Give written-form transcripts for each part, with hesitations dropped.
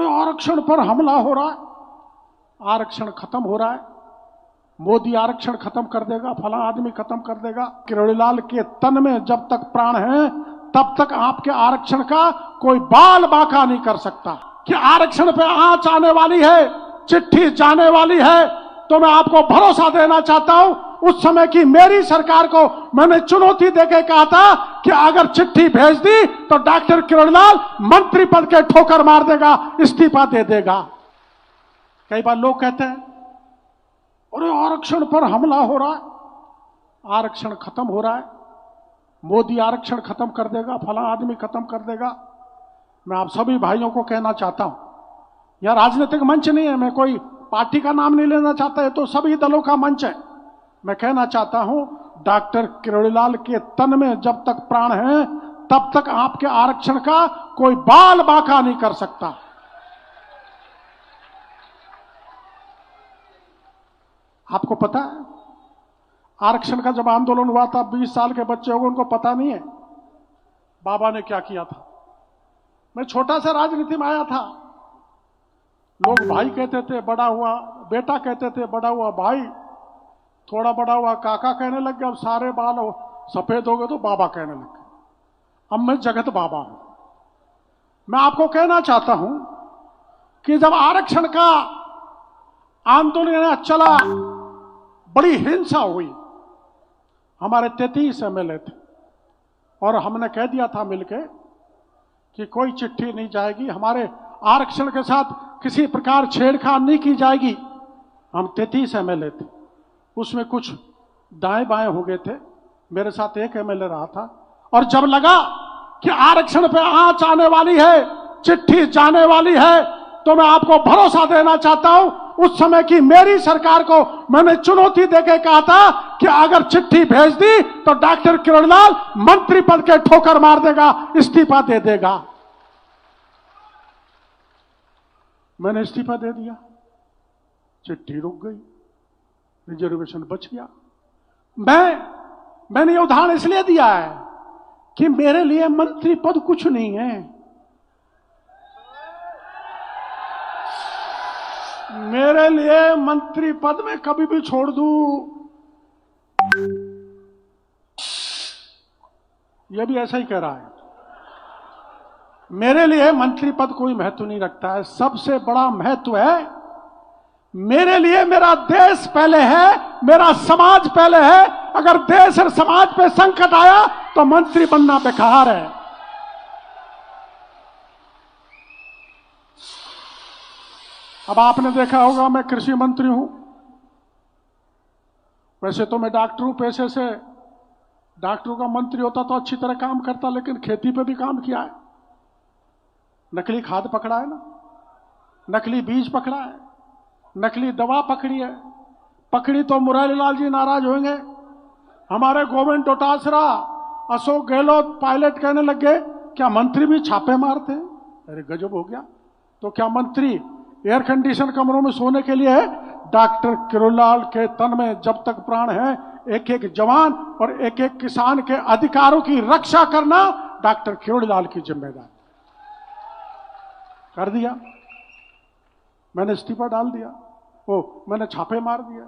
अरे आरक्षण पर हमला हो रहा है, आरक्षण खत्म हो रहा है, मोदी आरक्षण खत्म कर देगा, फला आदमी खत्म कर देगा। किरोड़ीलाल के तन में जब तक प्राण है तब तक आपके आरक्षण का कोई बाल बाका नहीं कर सकता। कि आरक्षण पे आंच आने वाली है, चिट्ठी जाने वाली है, तो मैं आपको भरोसा देना चाहता हूं, उस समय की मेरी सरकार को मैंने चुनौती देके कहा था कि अगर चिट्ठी भेज दी तो डॉक्टर किरोड़ीलाल मंत्री पद के ठोकर मार देगा, इस्तीफा दे देगा। कई बार लोग कहते हैं अरे आरक्षण पर हमला हो रहा है, आरक्षण खत्म हो रहा है, मोदी आरक्षण खत्म कर देगा, फला आदमी खत्म कर देगा। मैं आप सभी भाइयों को कहना चाहता हूं, यह राजनीतिक मंच नहीं है, मैं कोई पार्टी का नाम नहीं लेना चाहता, है तो सभी दलों का मंच है। मैं कहना चाहता हूं, डॉक्टर किरोड़ीलाल के तन में जब तक प्राण है तब तक आपके आरक्षण का कोई बाल बाका नहीं कर सकता। आपको पता है आरक्षण का जब आंदोलन हुआ था, 20 साल के बच्चे होंगे उनको पता नहीं है बाबा ने क्या किया था। मैं छोटा सा राजनीति में आया था, लोग भाई कहते थे, बड़ा हुआ बेटा कहते थे, बड़ा हुआ भाई, थोड़ा बड़ा हुआ काका कहने लग गया, अब सारे बाल सफेद हो गए तो बाबा कहने लग गए। अब मैं जगत बाबा हूं। मैं आपको कहना चाहता हूं कि जब आरक्षण का आंदोलन चला, बड़ी हिंसा हुई, हमारे 33 एमएलए थे और हमने कह दिया था मिलके कि कोई चिट्ठी नहीं जाएगी, हमारे आरक्षण के साथ किसी प्रकार छेड़छाड़ नहीं की जाएगी। हम 33 एमएलए थे, उसमें कुछ दाएं बाएं हो गए थे, मेरे साथ एक एमएलए रहा था। और जब लगा कि आरक्षण पे आंच आने वाली है, चिट्ठी जाने वाली है, तो मैं आपको भरोसा देना चाहता हूं, उस समय की मेरी सरकार को मैंने चुनौती देके कहा था कि अगर चिट्ठी भेज दी तो डॉक्टर किरोड़ीलाल मंत्री पद के ठोकर मार देगा, इस्तीफा दे देगा। मैंने इस्तीफा दे दिया, चिट्ठी रुक गई, रिजर्वेशन बच गया। मैंने ये उदाहरण इसलिए दिया है कि मेरे लिए मंत्री पद कुछ नहीं है। मेरे लिए मंत्री पद में कभी भी छोड़ दूं, यह भी ऐसा ही कह रहा है। मेरे लिए मंत्री पद कोई महत्व नहीं रखता है। सबसे बड़ा महत्व है मेरे लिए मेरा देश पहले है, मेरा समाज पहले है। अगर देश और समाज पे संकट आया तो मंत्री बनना बेकार है। अब आपने देखा होगा मैं कृषि मंत्री हूं, वैसे तो मैं डॉक्टर हूं पेशे से, डॉक्टरों का मंत्री होता तो अच्छी तरह काम करता, लेकिन खेती पे भी काम किया है। नकली खाद पकड़ा है ना, नकली बीज पकड़ा है, नकली दवा पकड़ी है, पकड़ी तो मुरारी लाल जी नाराज होंगे। हमारे गोविंद डोटासरा, अशोक गहलोत पायलट कहने लग गए क्या मंत्री भी छापे मारते हैं? अरे गजब हो गया। तो क्या मंत्री एयर कंडीशन कमरों में सोने के लिए है? डॉक्टर किरोड़ीलाल के तन में जब तक प्राण है, एक एक जवान और एक एक किसान के अधिकारों की रक्षा करना डॉक्टर किरोड़ीलाल की जिम्मेदारी। कर दिया, मैंने इस्तीफा डाल दिया, मैंने छापे मार दिया।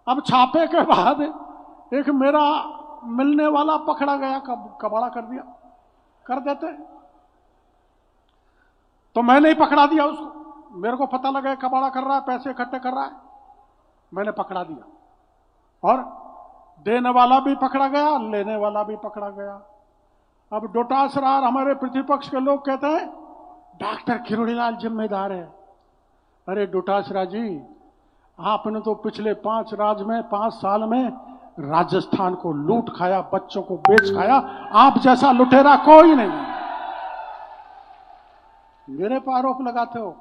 अब छापे के बाद एक मेरा मिलने वाला पकड़ा गया, कबाड़ा कर दिया। कर देते तो मैंने ही पकड़ा दिया उसको। मेरे को पता लगा कबाड़ा कर रहा है, पैसे इकट्ठे कर रहा है, मैंने पकड़ा दिया। और देने वाला भी पकड़ा गया, लेने वाला भी पकड़ा गया। अब डोटासरा और हमारे प्रतिपक्ष के लोग कहते हैं डॉक्टर किरोड़ीलाल जिम्मेदार है। अरे डोटासरा जी, आपने तो पिछले 5 साल में राजस्थान को लूट खाया, बच्चों को बेच खाया। आप जैसा लुटेरा कोई नहीं। मेरे पर आरोप लगाते हो।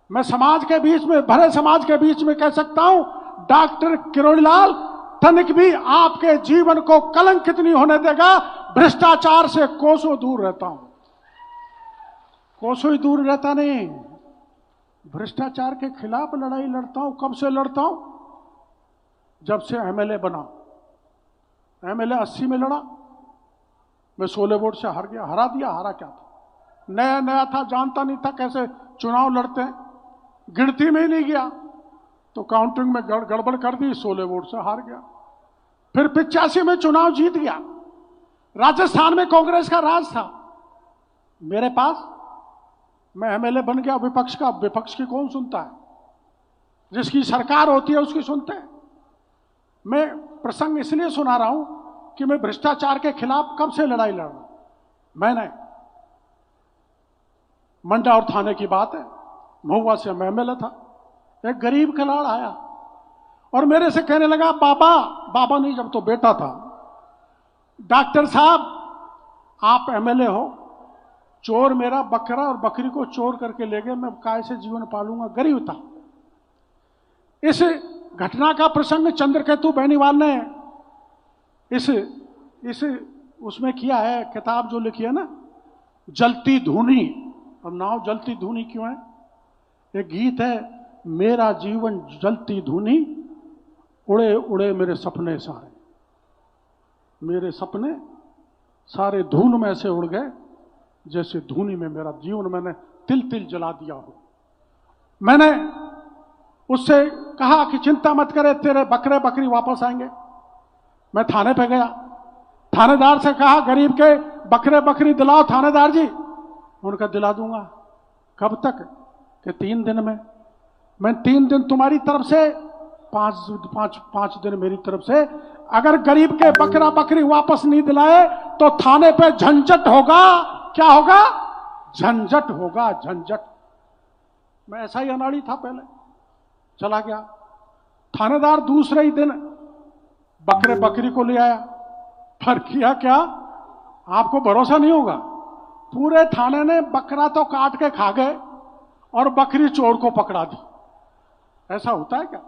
मैं समाज के बीच में, भरे समाज के बीच में कह सकता हूं डॉक्टर किरोड़ीलाल तनिक भी आपके जीवन को कलंकित नहीं होने देगा। भ्रष्टाचार से कोसों दूर रहता हूं, कोसों ही दूर रहता नहीं। भ्रष्टाचार के खिलाफ लड़ाई लड़ता हूं। कब से लड़ता हूं? जब से एमएलए बना। एमएलए 80 में लड़ा, मैं 16 वोट से हार गया। हरा दिया, हारा क्या था? नया नया था, जानता नहीं था कैसे चुनाव लड़ते हैं, गिनती में ही नहीं गया तो काउंटिंग में गड़बड़ कर दी, 16 वोट से हार गया। फिर 85 में चुनाव जीत गया। राजस्थान में कांग्रेस का राज था मेरे पास, मैं एमएलए बन गया विपक्ष का। विपक्ष की कौन सुनता है? जिसकी सरकार होती है उसकी सुनते हैं। मैं प्रसंग इसलिए सुना रहा हूं कि मैं भ्रष्टाचार के खिलाफ कब से लड़ाई लड़ रहा हूं। मैंने मंडा और थाने की बात है, महुआ से मैं एमएलए था, एक गरीब खिलाड़ आया और मेरे से कहने लगा, बाबा नहीं, जब तो बेटा था, डॉक्टर साहब आप एमएलए हो, चोर मेरा बकरा और बकरी को चोर करके ले गए, मैं काय से जीवन पालूंगा। गरीब था। इस घटना का प्रसंग चंद्रकेतु बेनीवाल ने इस उसमें किया है, किताब जो लिखी है ना, जलती धूनी। अब नाव जलती धूनी क्यों है? एक गीत है, मेरा जीवन जलती धूनी, उड़े उड़े मेरे सपने सारे, मेरे सपने सारे धून में से उड़ गए, जैसे धूनी में मेरा जीवन मैंने तिल तिल जला दिया हो। मैंने उससे कहा कि चिंता मत करे, तेरे बकरे बकरी वापस आएंगे। मैं थाने पे गया, थानेदार से कहा, गरीब के बकरे बकरी दिलाओ थानेदार जी। उनका दिला दूंगा। कब तक? कि 3 दिन में। मैं 3 दिन तुम्हारी तरफ से, 5 दिन मेरी तरफ से। अगर गरीब के बकरा बकरी वापस नहीं दिलाए तो थाने पे झंझट होगा। क्या होगा? झंझट होगा, झंझट। मैं ऐसा ही अनाड़ी था पहले, चला गया। थानेदार दूसरे ही दिन बकरे बकरी को ले आया। पर किया क्या, आपको भरोसा नहीं होगा, पूरे थाने ने बकरा तो काट के खा गए और बकरी चोर को पकड़ा दी। ऐसा होता है क्या?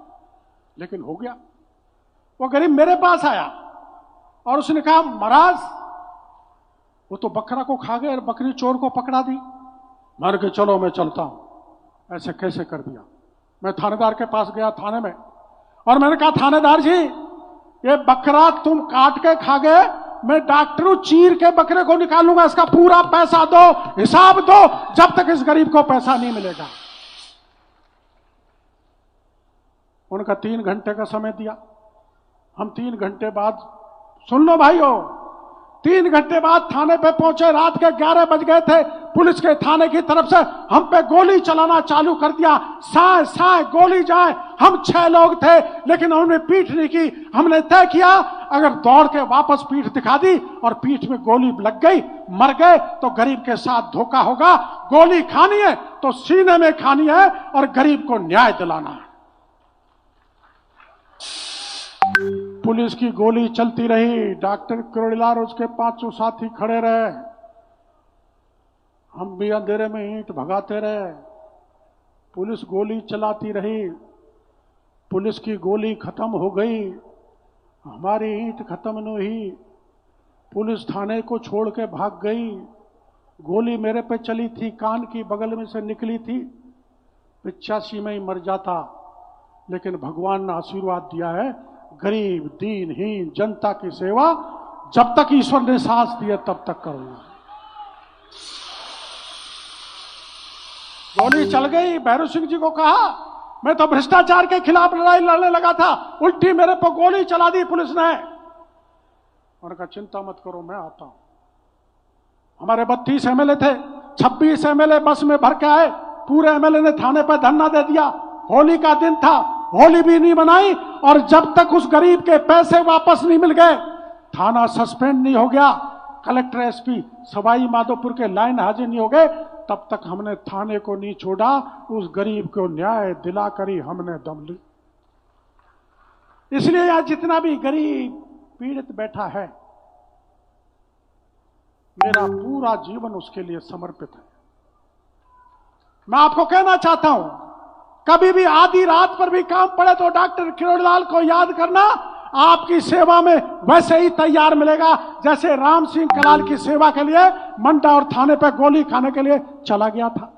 लेकिन हो गया। वो गरीब मेरे पास आया और उसने कहा, महाराज वो तो बकरा को खा गए और बकरी चोर को पकड़ा दी। मैंने कहा चलो मैं चलता हूं। ऐसे कैसे कर दिया? मैं थानेदार के पास गया थाने में और मैंने कहा, थानेदार जी ये बकरा तुम काट के खा गए, मैं डॉक्टर चीर के बकरे को निकालूंगा, इसका पूरा पैसा दो, हिसाब दो, जब तक इस गरीब को पैसा नहीं मिलेगा। उनका 3 घंटे का समय दिया। हम 3 घंटे बाद, सुन लो भाइयों, 3 घंटे बाद थाने पे पहुंचे। रात के 11 बज गए थे। पुलिस के थाने की तरफ से हम पे गोली चलाना चालू कर दिया। साए साए गोली जाए। हम 6 लोग थे, लेकिन हमने पीठ नहीं की। हमने तय किया, अगर दौड़ के वापस पीठ दिखा दी और पीठ में गोली लग गई, मर गए, तो गरीब के साथ धोखा होगा। गोली खानी है तो सीने में खानी है और गरीब को न्याय दिलाना है। पुलिस की गोली चलती रही। डॉक्टर किरोड़ीलाल और उसके 500 साथी खड़े रहे। हम भी अंधेरे में ईंट भगाते रहे। पुलिस गोली चलाती रही। पुलिस की गोली खत्म हो गई, हमारी ईंट खत्म नहीं हुई। पुलिस थाने को छोड़ के भाग गई। गोली मेरे पे चली थी, कान की बगल में से निकली थी। 85 में ही मर जाता, लेकिन भगवान ने आशीर्वाद दिया है, गरीब दीनहीन जनता की सेवा जब तक ईश्वर ने सांस दिया तब तक करूंगा। गोली चल गई। भैरव सिंह जी को कहा, मैं तो भ्रष्टाचार के खिलाफ लड़ाई लड़ने लगा था, उल्टी मेरे पर गोली चला दी पुलिस ने। उन्होंने कहा, चिंता मत करो, मैं आता हूं। हमारे 32 एमएलए थे, 26 एमएलए बस में भर के आए। पूरे एमएलए ने थाने पर धरना दे दिया। होली का दिन था, होली भी नहीं मनाई, और जब तक उस गरीब के पैसे वापस नहीं मिल गए, थाना सस्पेंड नहीं हो गया, कलेक्टर एसपी सवाई माधोपुर के लाइन हाजिर नहीं हो गए, तब तक हमने थाने को नहीं छोड़ा। उस गरीब को न्याय दिलाकर ही हमने दम ली। इसलिए यहां जितना भी गरीब पीड़ित बैठा है, मेरा पूरा जीवन उसके लिए समर्पित है। मैं आपको कहना चाहता हूं, कभी भी आधी रात पर भी काम पड़े तो डॉक्टर किरोड़ीलाल को याद करना। आपकी सेवा में वैसे ही तैयार मिलेगा जैसे राम सिंह कलाल की सेवा के लिए मंडा और थाने पर गोली खाने के लिए चला गया था।